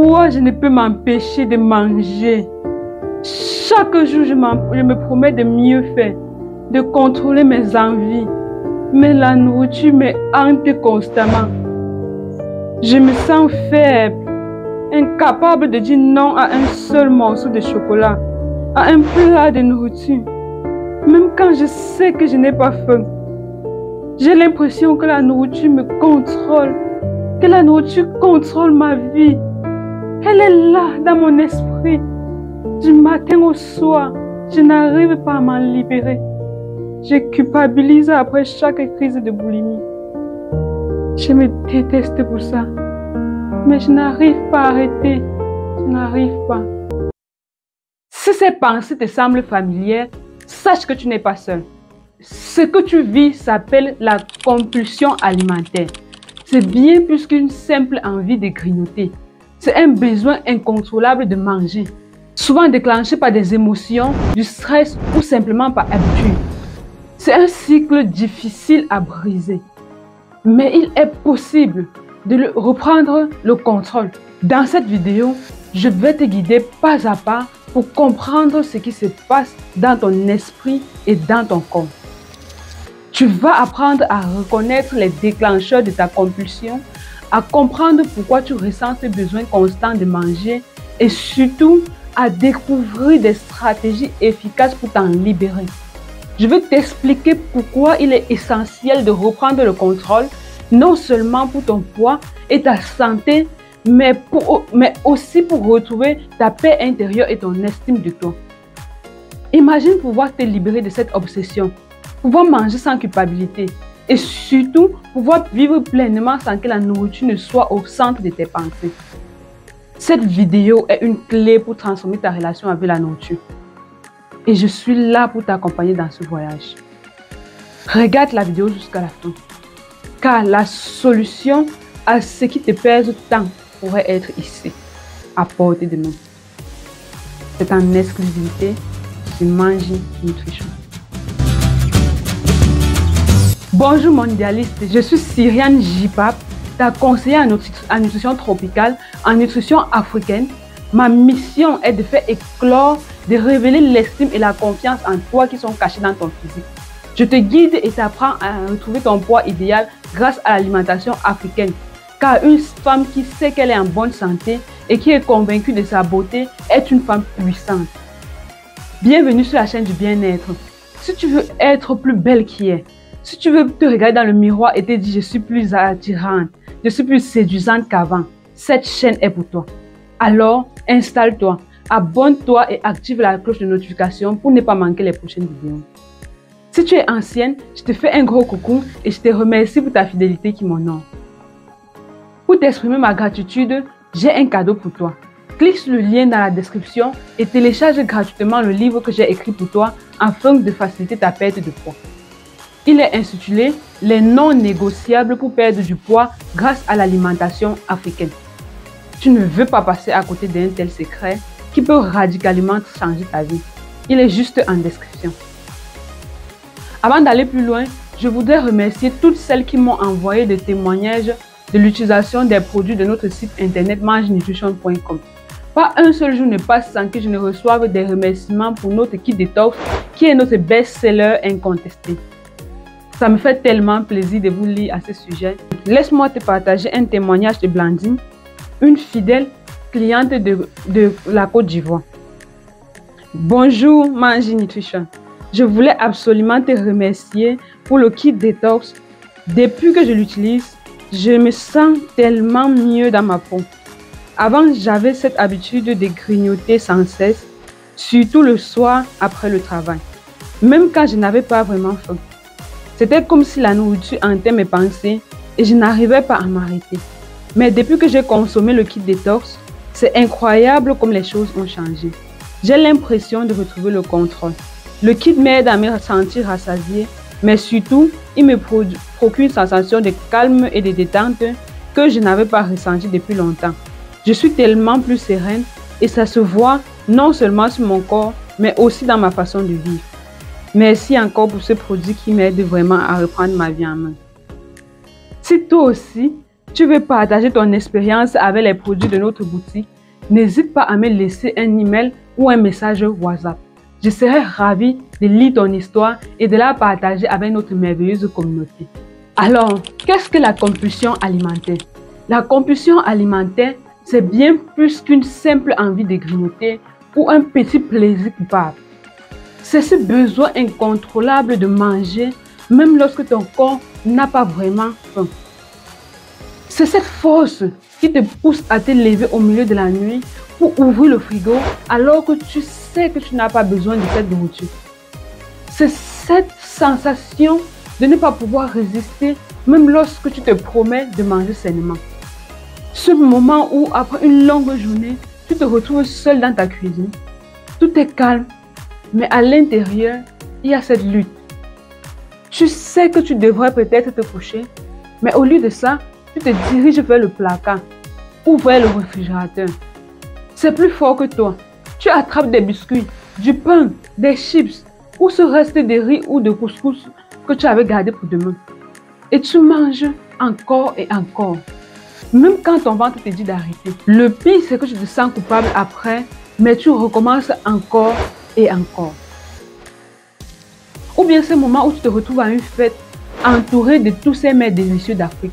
Pourquoi je ne peux m'empêcher de manger? Chaque jour, je me promets de mieux faire, de contrôler mes envies. Mais la nourriture me hante constamment. Je me sens faible, incapable de dire non à un seul morceau de chocolat, à un plat de nourriture. Même quand je sais que je n'ai pas faim. J'ai l'impression que la nourriture me contrôle, que la nourriture contrôle ma vie. Elle est là dans mon esprit. Du matin au soir, je n'arrive pas à m'en libérer. Je culpabilise après chaque crise de boulimie. Je me déteste pour ça. Mais je n'arrive pas à arrêter. Je n'arrive pas. Si ces pensées te semblent familières, sache que tu n'es pas seul. Ce que tu vis s'appelle la compulsion alimentaire. C'est bien plus qu'une simple envie de grignoter. C'est un besoin incontrôlable de manger, souvent déclenché par des émotions, du stress ou simplement par habitude. C'est un cycle difficile à briser. Mais il est possible de reprendre le contrôle. Dans cette vidéo, je vais te guider pas à pas pour comprendre ce qui se passe dans ton esprit et dans ton corps. Tu vas apprendre à reconnaître les déclencheurs de ta compulsion, à comprendre pourquoi tu ressens ce besoin constant de manger et surtout à découvrir des stratégies efficaces pour t'en libérer. Je vais t'expliquer pourquoi il est essentiel de reprendre le contrôle, non seulement pour ton poids et ta santé, mais aussi pour retrouver ta paix intérieure et ton estime de toi. Imagine pouvoir te libérer de cette obsession, pouvoir manger sans culpabilité et surtout pouvoir vivre pleinement sans que la nourriture ne soit au centre de tes pensées. Cette vidéo est une clé pour transformer ta relation avec la nourriture. Et je suis là pour t'accompagner dans ce voyage. Regarde la vidéo jusqu'à la fin, car la solution à ce qui te pèse tant pourrait être ici, à portée de nous. C'est en exclusivité sur Manji Nutrition. Bonjour mondialiste, je suis Cyriane Jipap, ta conseillère en nutrition tropicale, en nutrition africaine. Ma mission est de faire éclore, de révéler l'estime et la confiance en toi qui sont cachés dans ton physique. Je te guide et t'apprends à retrouver ton poids idéal grâce à l'alimentation africaine. Car une femme qui sait qu'elle est en bonne santé et qui est convaincue de sa beauté est une femme puissante. Bienvenue sur la chaîne du bien-être. Si tu veux être plus belle qu'hier, si tu veux te regarder dans le miroir et te dire je suis plus attirante, je suis plus séduisante qu'avant, cette chaîne est pour toi. Alors, installe-toi, abonne-toi et active la cloche de notification pour ne pas manquer les prochaines vidéos. Si tu es ancienne, je te fais un gros coucou et je te remercie pour ta fidélité qui m'honore. Pour t'exprimer ma gratitude, j'ai un cadeau pour toi. Clique sur le lien dans la description et télécharge gratuitement le livre que j'ai écrit pour toi afin de faciliter ta perte de poids. Il est intitulé « Les non négociables pour perdre du poids grâce à l'alimentation africaine ». Tu ne veux pas passer à côté d'un tel secret qui peut radicalement changer ta vie. Il est juste en description. Avant d'aller plus loin, je voudrais remercier toutes celles qui m'ont envoyé des témoignages de l'utilisation des produits de notre site internet mangenutrition.com. Pas un seul jour ne passe sans que je ne reçoive des remerciements pour notre kit détox qui est notre best-seller incontesté. Ça me fait tellement plaisir de vous lire à ce sujet. Laisse-moi te partager un témoignage de Blandine, une fidèle cliente de la Côte d'Ivoire. Bonjour Manji Nutrition. Je voulais absolument te remercier pour le kit détox. Depuis que je l'utilise, je me sens tellement mieux dans ma peau. Avant, j'avais cette habitude de grignoter sans cesse, surtout le soir après le travail, même quand je n'avais pas vraiment faim. C'était comme si la nourriture hantait mes pensées et je n'arrivais pas à m'arrêter. Mais depuis que j'ai consommé le kit détox, c'est incroyable comme les choses ont changé. J'ai l'impression de retrouver le contrôle. Le kit m'aide à me sentir rassasiée, mais surtout, il me procure une sensation de calme et de détente que je n'avais pas ressentie depuis longtemps. Je suis tellement plus sereine et ça se voit non seulement sur mon corps, mais aussi dans ma façon de vivre. Merci encore pour ce produit qui m'aide vraiment à reprendre ma vie en main. Si toi aussi, tu veux partager ton expérience avec les produits de notre boutique, n'hésite pas à me laisser un email ou un message WhatsApp. Je serai ravie de lire ton histoire et de la partager avec notre merveilleuse communauté. Alors, qu'est-ce que la compulsion alimentaire? La compulsion alimentaire, c'est bien plus qu'une simple envie de grignoter ou un petit plaisir coupable. C'est ce besoin incontrôlable de manger, même lorsque ton corps n'a pas vraiment faim. C'est cette force qui te pousse à te lever au milieu de la nuit pour ouvrir le frigo alors que tu sais que tu n'as pas besoin de cette nourriture. C'est cette sensation de ne pas pouvoir résister même lorsque tu te promets de manger sainement. Ce moment où, après une longue journée, tu te retrouves seul dans ta cuisine. Tout est calme, mais à l'intérieur, il y a cette lutte. Tu sais que tu devrais peut-être te coucher, mais au lieu de ça, tu te diriges vers le placard ou vers le réfrigérateur. C'est plus fort que toi. Tu attrapes des biscuits, du pain, des chips ou ce reste de riz ou de couscous que tu avais gardé pour demain. Et tu manges encore et encore. Même quand ton ventre te dit d'arrêter. Le pire, c'est que tu te sens coupable après, mais tu recommences encore et encore. Ou bien ce moment où tu te retrouves à une fête, entouré de tous ces mets délicieux d'Afrique.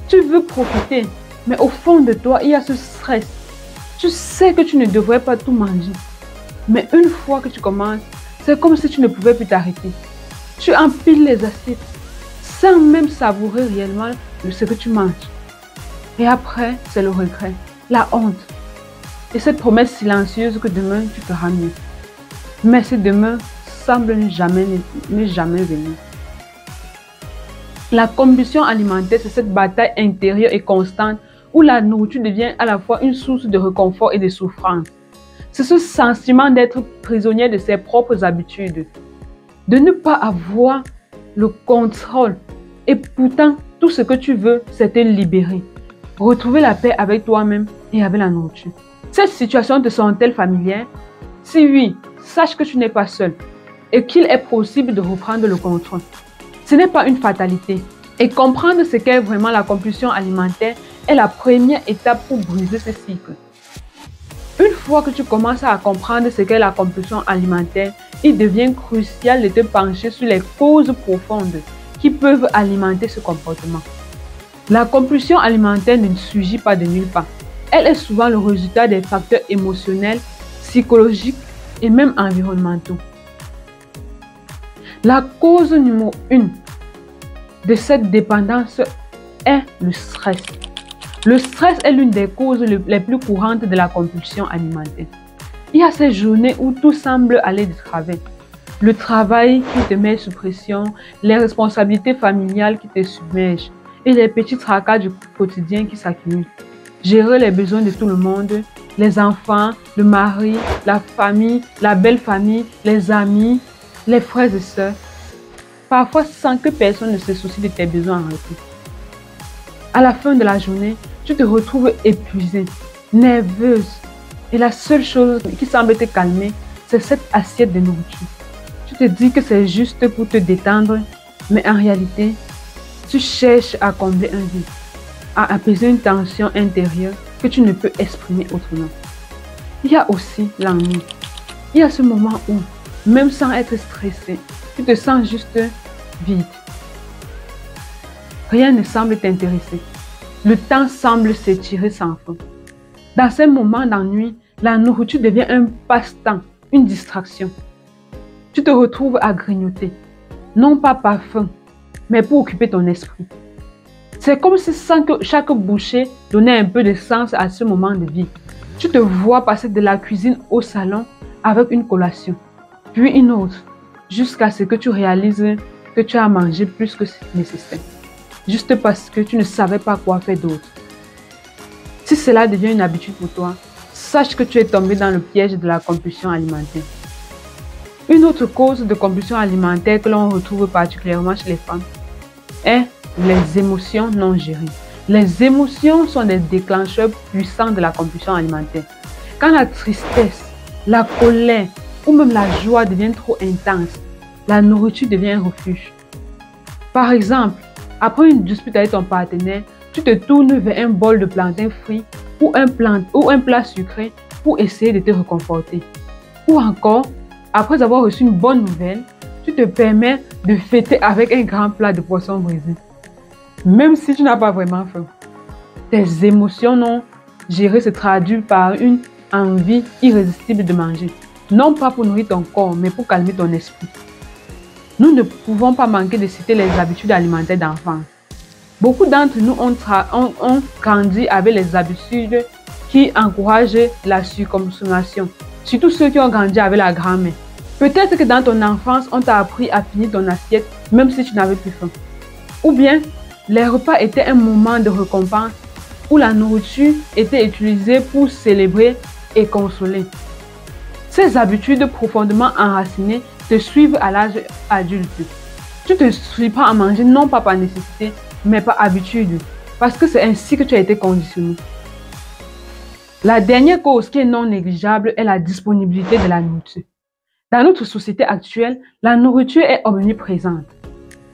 Tu veux profiter, mais au fond de toi, il y a ce stress. Tu sais que tu ne devrais pas tout manger. Mais une fois que tu commences, c'est comme si tu ne pouvais plus t'arrêter. Tu empiles les assiettes, sans même savourer réellement ce que tu manges. Et après, c'est le regret, la honte. Et cette promesse silencieuse que demain, tu feras mieux. Mais ce demain semble ne jamais venir. La compulsion alimentaire, c'est cette bataille intérieure et constante où la nourriture devient à la fois une source de réconfort et de souffrance. C'est ce sentiment d'être prisonnier de ses propres habitudes, de ne pas avoir le contrôle. Et pourtant, tout ce que tu veux, c'est te libérer. Retrouver la paix avec toi-même et avec la nourriture. Cette situation te sent-elle familière? Si oui, sache que tu n'es pas seul et qu'il est possible de reprendre le contrôle. Ce n'est pas une fatalité. Et comprendre ce qu'est vraiment la compulsion alimentaire est la première étape pour briser ce cycle. Une fois que tu commences à comprendre ce qu'est la compulsion alimentaire, il devient crucial de te pencher sur les causes profondes qui peuvent alimenter ce comportement. La compulsion alimentaire ne surgit pas de nulle part. Elle est souvent le résultat des facteurs émotionnels, psychologiques et même environnementaux. La cause numéro 1 de cette dépendance est le stress. Le stress est l'une des causes les plus courantes de la compulsion alimentaire. Il y a ces journées où tout semble aller de travers. Le travail qui te met sous pression, les responsabilités familiales qui te submergent et les petits tracas du quotidien qui s'accumulent. Gérer les besoins de tout le monde, les enfants, le mari, la famille, la belle famille, les amis, les frères et sœurs, parfois sans que personne ne se soucie de tes besoins en retour. À la fin de la journée, tu te retrouves épuisée, nerveuse et la seule chose qui semble te calmer, c'est cette assiette de nourriture. Tu te dis que c'est juste pour te détendre, mais en réalité, tu cherches à combler un vide, à apaiser une tension intérieure que tu ne peux exprimer autrement. Il y a aussi l'ennui. Il y a ce moment où, même sans être stressé, tu te sens juste vide. Rien ne semble t'intéresser. Le temps semble s'étirer sans fin. Dans ces moments d'ennui, la nourriture devient un passe-temps, une distraction. Tu te retrouves à grignoter, non pas par faim, mais pour occuper ton esprit. C'est comme si chaque bouchée donnait un peu de sens à ce moment de vie. Tu te vois passer de la cuisine au salon avec une collation, puis une autre, jusqu'à ce que tu réalises que tu as mangé plus que nécessaire, juste parce que tu ne savais pas quoi faire d'autre. Si cela devient une habitude pour toi, sache que tu es tombé dans le piège de la compulsion alimentaire. Une autre cause de compulsion alimentaire que l'on retrouve particulièrement chez les femmes est les émotions non gérées. Les émotions sont des déclencheurs puissants de la compulsion alimentaire. Quand la tristesse, la colère ou même la joie deviennent trop intenses, la nourriture devient un refuge. Par exemple, après une dispute avec ton partenaire, tu te tournes vers un bol de plantain frit ou un plat sucré pour essayer de te réconforter. Ou encore, après avoir reçu une bonne nouvelle, tu te permets de fêter avec un grand plat de poisson brisé. Même si tu n'as pas vraiment faim. Tes émotions non gérées se traduisent par une envie irrésistible de manger. Non pas pour nourrir ton corps, mais pour calmer ton esprit. Nous ne pouvons pas manquer de citer les habitudes alimentaires d'enfance. Beaucoup d'entre nous ont grandi avec les habitudes qui encouragent la surconsommation. Surtout ceux qui ont grandi avec la grand-mère. Peut-être que dans ton enfance, on t'a appris à finir ton assiette même si tu n'avais plus faim. Ou bien, les repas étaient un moment de récompense où la nourriture était utilisée pour célébrer et consoler. Ces habitudes profondément enracinées te suivent à l'âge adulte. Tu te surprends à manger non pas par nécessité, mais par habitude, parce que c'est ainsi que tu as été conditionné. La dernière cause qui est non négligeable est la disponibilité de la nourriture. Dans notre société actuelle, la nourriture est omniprésente.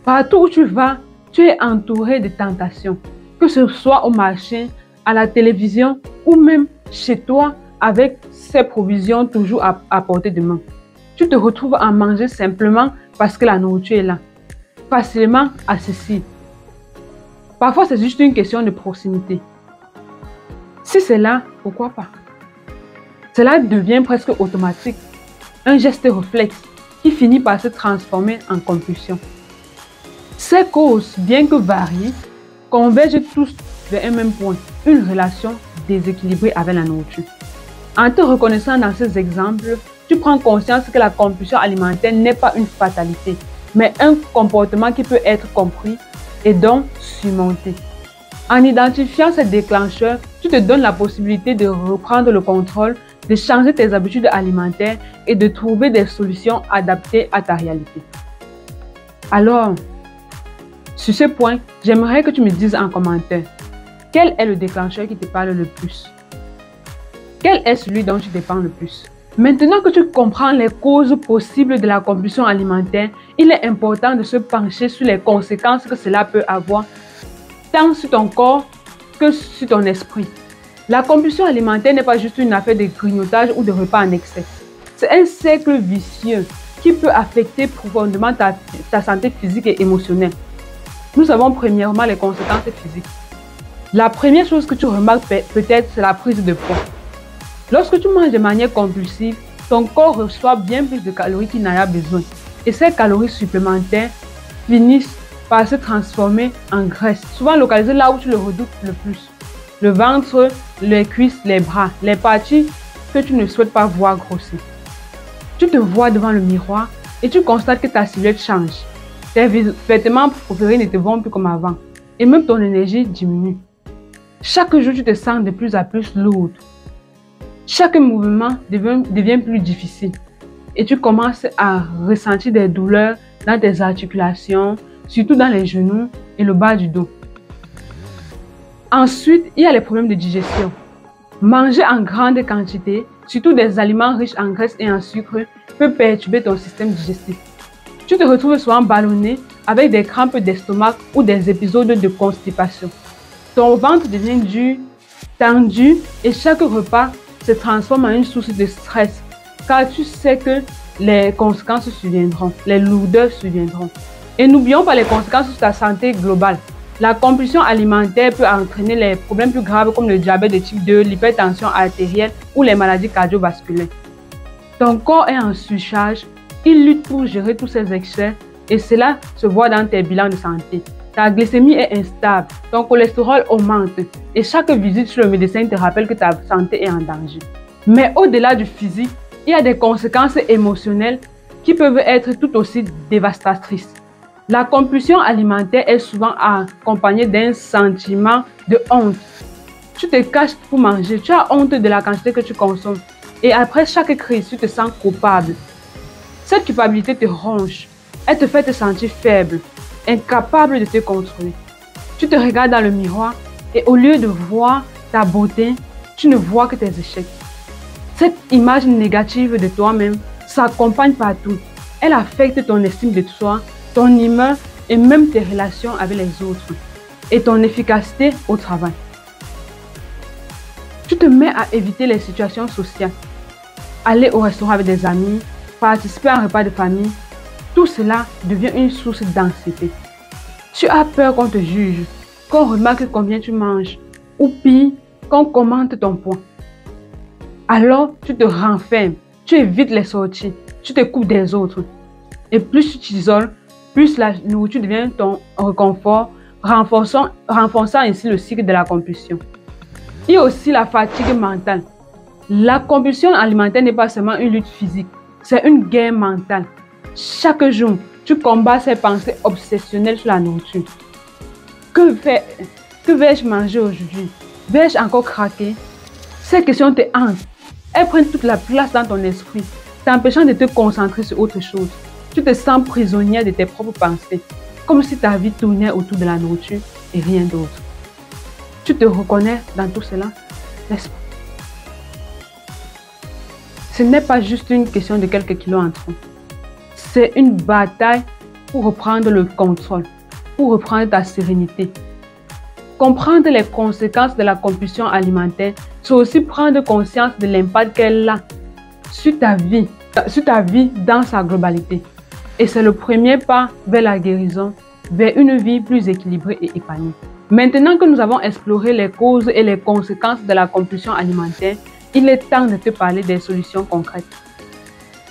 Partout où tu vas, tu es entouré de tentations, que ce soit au marché, à la télévision ou même chez toi avec ces provisions toujours à portée de main. Tu te retrouves à manger simplement parce que la nourriture est là, facilement accessible. Parfois, c'est juste une question de proximité. Si c'est là, pourquoi pas? Cela devient presque automatique, un geste réflexe qui finit par se transformer en compulsion. Ces causes, bien que variées, convergent tous vers un même point, une relation déséquilibrée avec la nourriture. En te reconnaissant dans ces exemples, tu prends conscience que la compulsion alimentaire n'est pas une fatalité, mais un comportement qui peut être compris et donc surmonté. En identifiant ces déclencheurs, tu te donnes la possibilité de reprendre le contrôle, de changer tes habitudes alimentaires et de trouver des solutions adaptées à ta réalité. Alors, sur ce point, j'aimerais que tu me dises en commentaire, quel est le déclencheur qui te parle le plus? Quel est celui dont tu dépends le plus? Maintenant que tu comprends les causes possibles de la compulsion alimentaire, il est important de se pencher sur les conséquences que cela peut avoir, tant sur ton corps que sur ton esprit. La compulsion alimentaire n'est pas juste une affaire de grignotage ou de repas en excès. C'est un cercle vicieux qui peut affecter profondément ta santé physique et émotionnelle. Nous avons premièrement les conséquences physiques. La première chose que tu remarques peut-être, c'est la prise de poids. Lorsque tu manges de manière compulsive, ton corps reçoit bien plus de calories qu'il n'en a besoin. Et ces calories supplémentaires finissent par se transformer en graisse, souvent localisées là où tu le redoutes le plus. Le ventre, les cuisses, les bras, les parties que tu ne souhaites pas voir grossir. Tu te vois devant le miroir et tu constates que ta silhouette change. Tes vêtements préférés ne te vont plus comme avant. Et même ton énergie diminue. Chaque jour, tu te sens de plus en plus lourde. Chaque mouvement devient plus difficile et tu commences à ressentir des douleurs dans tes articulations, surtout dans les genoux et le bas du dos. Ensuite, il y a les problèmes de digestion. Manger en grande quantité, surtout des aliments riches en graisse et en sucre, peut perturber ton système digestif. Tu te retrouves souvent ballonné avec des crampes d'estomac ou des épisodes de constipation. Ton ventre devient dur, tendu et chaque repas se transforme en une source de stress car tu sais que les conséquences surviendront, les lourdeurs surviendront. Et n'oublions pas les conséquences sur ta santé globale. La compulsion alimentaire peut entraîner les problèmes plus graves comme le diabète de type 2, l'hypertension artérielle ou les maladies cardiovasculaires. Ton corps est en surcharge, il lutte pour gérer tous ces excès et cela se voit dans tes bilans de santé. Ta glycémie est instable, ton cholestérol augmente et chaque visite chez le médecin te rappelle que ta santé est en danger. Mais au-delà du physique, il y a des conséquences émotionnelles qui peuvent être tout aussi dévastatrices. La compulsion alimentaire est souvent accompagnée d'un sentiment de honte. Tu te caches pour manger, tu as honte de la quantité que tu consommes et après chaque crise, tu te sens coupable. Cette culpabilité te ronge, elle te fait te sentir faible, incapable de te contrôler. Tu te regardes dans le miroir et au lieu de voir ta beauté, tu ne vois que tes échecs. Cette image négative de toi-même s'accompagne partout. Elle affecte ton estime de toi, ton humeur et même tes relations avec les autres. et ton efficacité au travail. Tu te mets à éviter les situations sociales, aller au restaurant avec des amis, participer à un repas de famille. Tout cela devient une source d'anxiété. Tu as peur qu'on te juge, qu'on remarque combien tu manges, ou pire, qu'on commente ton poids. Alors, tu te renfermes, tu évites les sorties, tu te coupes des autres. Et plus tu t'isoles, plus la nourriture devient ton réconfort, renforçant ainsi le cycle de la compulsion. Il y a aussi la fatigue mentale. La compulsion alimentaire n'est pas seulement une lutte physique, c'est une guerre mentale. Chaque jour, tu combats ces pensées obsessionnelles sur la nourriture. Que vais-je manger aujourd'hui? Vais-je encore craquer? Ces questions te hantent. Elles prennent toute la place dans ton esprit, t'empêchant de te concentrer sur autre chose. Tu te sens prisonnière de tes propres pensées, comme si ta vie tournait autour de la nourriture et rien d'autre. Tu te reconnais dans tout cela, n'est-ce pas? Ce n'est pas juste une question de quelques kilos en trop. C'est une bataille pour reprendre le contrôle, pour reprendre ta sérénité. Comprendre les conséquences de la compulsion alimentaire, c'est aussi prendre conscience de l'impact qu'elle a sur ta vie dans sa globalité. Et c'est le premier pas vers la guérison, vers une vie plus équilibrée et épanouie. Maintenant que nous avons exploré les causes et les conséquences de la compulsion alimentaire, il est temps de te parler des solutions concrètes.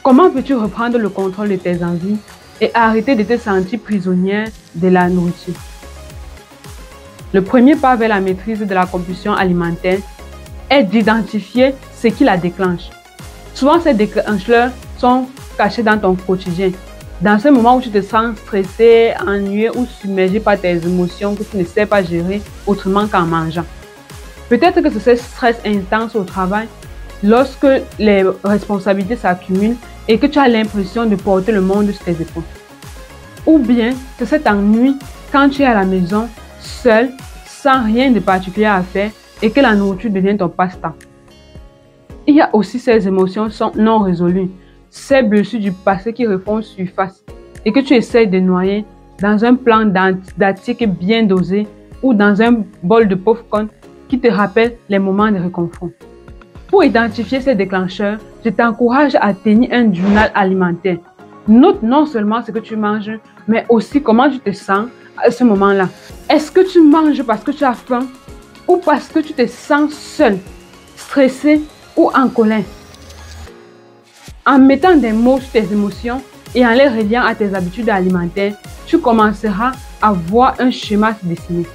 Comment peux-tu reprendre le contrôle de tes envies et arrêter de te sentir prisonnière de la nourriture? Le premier pas vers la maîtrise de la compulsion alimentaire est d'identifier ce qui la déclenche. Souvent, ces déclencheurs sont cachés dans ton quotidien. Dans ce moment où tu te sens stressé, ennuyé ou submergé par tes émotions que tu ne sais pas gérer autrement qu'en mangeant. Peut-être que c'est ce stress intense au travail, lorsque les responsabilités s'accumulent et que tu as l'impression de porter le monde sur tes épaules. Ou bien c'est cet ennui quand tu es à la maison, seul, sans rien de particulier à faire et que la nourriture devient ton passe-temps. Il y a aussi ces émotions non résolues, ces blessures du passé qui refont surface et que tu essaies de noyer dans un plan d'attique bien dosé ou dans un bol de popcorn qui te rappelle les moments de réconfort. Pour identifier ces déclencheurs, je t'encourage à tenir un journal alimentaire. Note non seulement ce que tu manges, mais aussi comment tu te sens à ce moment-là. Est-ce que tu manges parce que tu as faim ou parce que tu te sens seul, stressé ou en colère? En mettant des mots sur tes émotions et en les reliant à tes habitudes alimentaires, tu commenceras à voir un schéma se dessiner.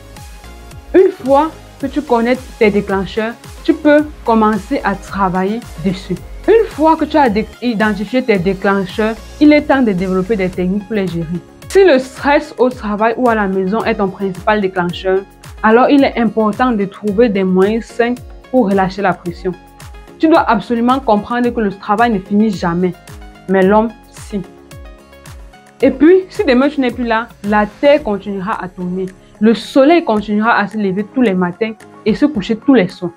Une fois que tu connais tes déclencheurs, tu peux commencer à travailler dessus. Une fois que tu as identifié tes déclencheurs, il est temps de développer des techniques pour les gérer. Si le stress au travail ou à la maison est ton principal déclencheur, alors il est important de trouver des moyens sains pour relâcher la pression. Tu dois absolument comprendre que le travail ne finit jamais, mais l'homme, si. Et puis, si demain tu n'es plus là, la terre continuera à tourner. Le soleil continuera à se lever tous les matins et se coucher tous les soirs.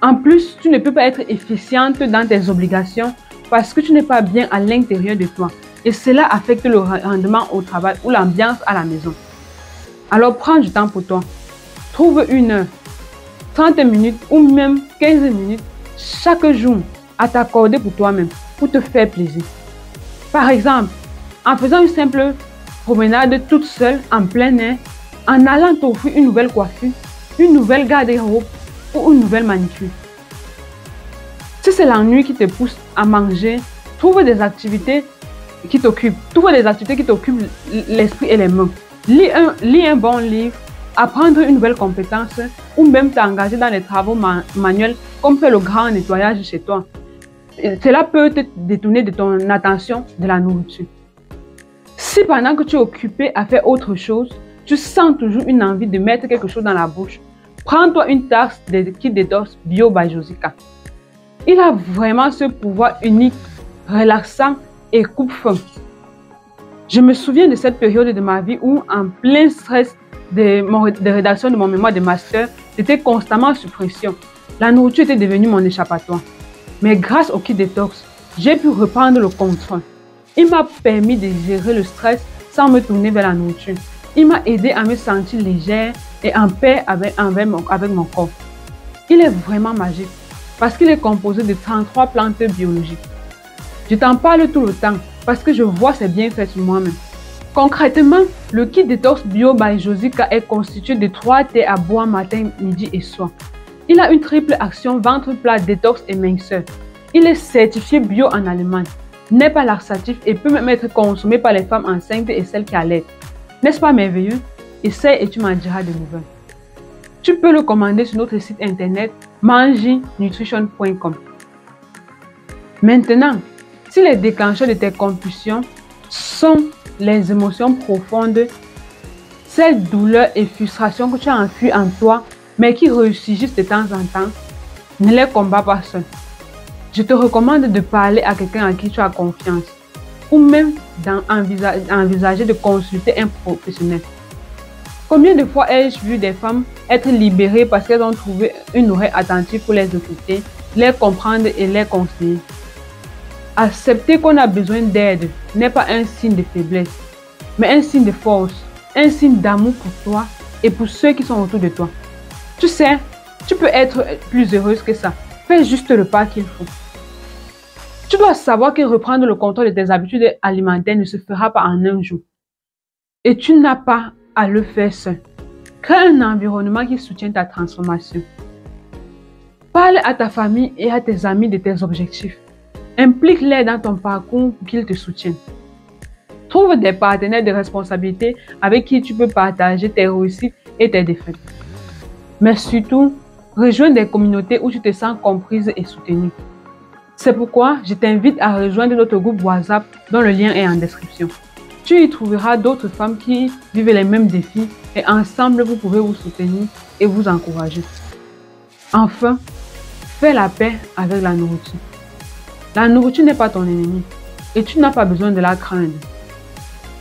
En plus, tu ne peux pas être efficiente dans tes obligations parce que tu n'es pas bien à l'intérieur de toi. Et cela affecte le rendement au travail ou l'ambiance à la maison. Alors prends du temps pour toi. Trouve 1 heure, 30 minutes ou même 15 minutes chaque jour à t'accorder pour toi-même, pour te faire plaisir. Par exemple, en faisant une simple promenade toute seule en plein air, en allant t'offrir une nouvelle coiffure, une nouvelle garde-robe ou une nouvelle manicure. Si c'est l'ennui qui te pousse à manger, trouve des activités qui t'occupent. Trouve des activités qui t'occupent l'esprit et les mains. Lis un bon livre, apprendre une nouvelle compétence ou même t'engager dans les travaux manuels comme faire le grand nettoyage chez toi. Cela peut te détourner de ton attention de la nourriture. Si pendant que tu es occupé à faire autre chose, tu sens toujours une envie de mettre quelque chose dans la bouche, prends-toi une tasse de Kit Detox Bio by Josica. Il a vraiment ce pouvoir unique, relaxant et coupe-faim. Je me souviens de cette période de ma vie où, en plein stress de rédaction de mon mémoire de master, j'étais constamment sous pression. La nourriture était devenue mon échappatoire. Mais grâce au Kit Detox, j'ai pu reprendre le contrôle. Il m'a permis de gérer le stress sans me tourner vers la nourriture. Il m'a aidé à me sentir légère et en paix avec mon corps. Il est vraiment magique parce qu'il est composé de 33 plantes biologiques. Je t'en parle tout le temps parce que je vois ses bienfaits sur moi-même. Concrètement, le kit Detox Bio by Josica est constitué de 3 thés à boire matin, midi et soir. Il a une triple action ventre plat, détox et minceur. Il est certifié bio en Allemagne, n'est pas laxatif et peut même être consommé par les femmes enceintes et celles qui allaitent. N'est-ce pas merveilleux? Essaye et tu m'en diras de nouvelles. Tu peux le commander sur notre site internet manginutrition.com. Maintenant, si les déclencheurs de tes compulsions sont les émotions profondes, ces douleurs et frustrations que tu as enfuies en toi, mais qui ressurgissent de temps en temps, ne les combats pas seul. Je te recommande de parler à quelqu'un à qui tu as confiance ou même d'envisager de consulter un professionnel. Combien de fois ai-je vu des femmes être libérées parce qu'elles ont trouvé une oreille attentive pour les écouter, les comprendre et les conseiller? Accepter qu'on a besoin d'aide n'est pas un signe de faiblesse, mais un signe de force, un signe d'amour pour toi et pour ceux qui sont autour de toi. Tu sais, tu peux être plus heureuse que ça. Fais juste le pas qu'il faut. Tu dois savoir que reprendre le contrôle de tes habitudes alimentaires ne se fera pas en un jour. Et tu n'as pas à le faire seul. Crée un environnement qui soutient ta transformation. Parle à ta famille et à tes amis de tes objectifs. Implique-les dans ton parcours pour qu'ils te soutiennent. Trouve des partenaires de responsabilité avec qui tu peux partager tes réussites et tes défaites. Mais surtout, rejoins des communautés où tu te sens comprise et soutenue. C'est pourquoi je t'invite à rejoindre notre groupe WhatsApp dont le lien est en description. Tu y trouveras d'autres femmes qui vivent les mêmes défis et ensemble vous pouvez vous soutenir et vous encourager. Enfin, fais la paix avec la nourriture. La nourriture n'est pas ton ennemi et tu n'as pas besoin de la craindre.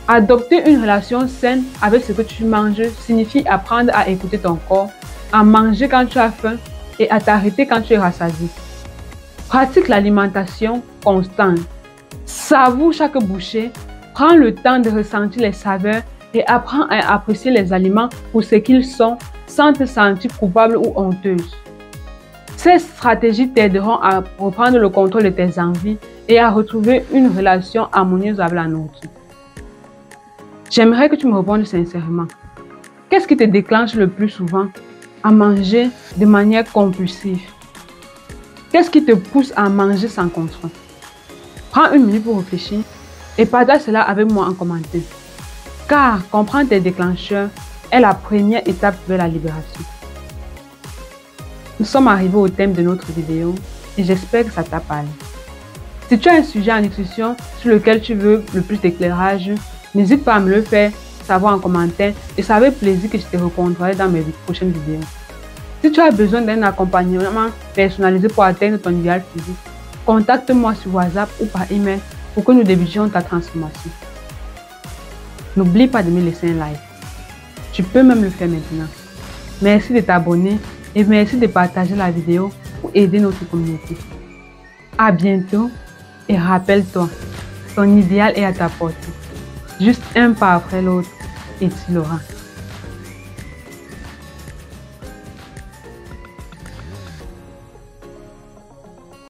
Adopter une relation saine avec ce que tu manges signifie apprendre à écouter ton corps, à manger quand tu as faim et à t'arrêter quand tu es rassasié. Pratique l'alimentation constante. Savoure chaque bouchée, prends le temps de ressentir les saveurs et apprends à apprécier les aliments pour ce qu'ils sont sans te sentir coupable ou honteuse. Ces stratégies t'aideront à reprendre le contrôle de tes envies et à retrouver une relation harmonieuse avec la nourriture. J'aimerais que tu me répondes sincèrement. Qu'est-ce qui te déclenche le plus souvent à manger de manière compulsive? Qu'est-ce qui te pousse à manger sans contrôle? Prends une minute pour réfléchir et partage cela avec moi en commentaire. Car comprendre tes déclencheurs est la première étape vers la libération. Nous sommes arrivés au thème de notre vidéo et j'espère que ça t'a parlé. Si tu as un sujet en nutrition sur lequel tu veux le plus d'éclairage, n'hésite pas à me le faire savoir en commentaire et c'est avec plaisir que je te répondrai dans mes prochaines vidéos. Si tu as besoin d'un accompagnement personnalisé pour atteindre ton idéal physique, contacte-moi sur WhatsApp ou par email pour que nous débutions ta transformation. N'oublie pas de me laisser un like. Tu peux même le faire maintenant. Merci de t'abonner et merci de partager la vidéo pour aider notre communauté. À bientôt et rappelle-toi, ton idéal est à ta portée. Juste un pas après l'autre et tu l'auras.